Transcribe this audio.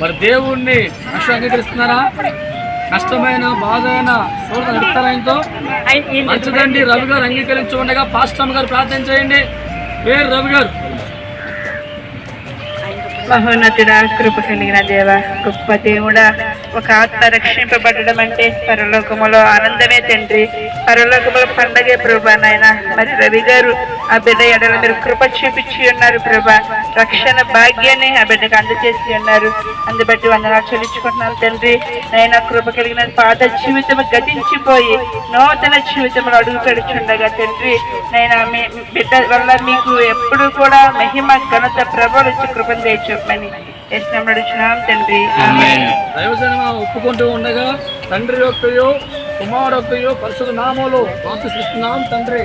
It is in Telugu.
మరి దేవుణ్ణి అంగీకరిస్తున్నారా? కష్టమైన బాధ అయినా నడుపుతారాయనతో మంచిదండి. రవి గారు అంగీకరించి ఉండగా పాస్టర్ గారు ప్రార్థన చేయండి. పేరు రవి గారు. మహోన్నతుడా, కృప కలిగిన దేవ, గొప్ప దేవుడా, ఒక ఆత్మ రక్షింపబడడం అంటే పరలోకములో ఆనందమే తండ్రి, పరలోకములో పండగే ప్రభా. నాయన మరి రవి గారు ఆ బిడ్డ ఎడల మీరు కృప చూపించి ఉన్నారు ప్రభా. రక్షణ భాగ్యాన్ని ఆ బిడ్డకు అందజేసి ఉన్నారు. అందుబట్టి వందనాలు చెల్లించుకుంటున్నాను తండ్రి. నైనా కృప కలిగిన పాత జీవితం గతించిపోయి నూతన జీవితంలో అడుగు పెడుచుండగా తండ్రి, నైనా మీ బిడ్డ వల్ల మీకు ఎప్పుడు కూడా మహిమ ఘనత ప్రభావం కృపను తెచ్చుకోమని అడుగుతున్నాం తండ్రి. ఒప్పుకుంటూ ఉండగా తండ్రి యొక్కయో కుమారు యొక్కయో పరిశుద్ధ నామములో ప్రార్థిస్తున్నాం తండ్రి.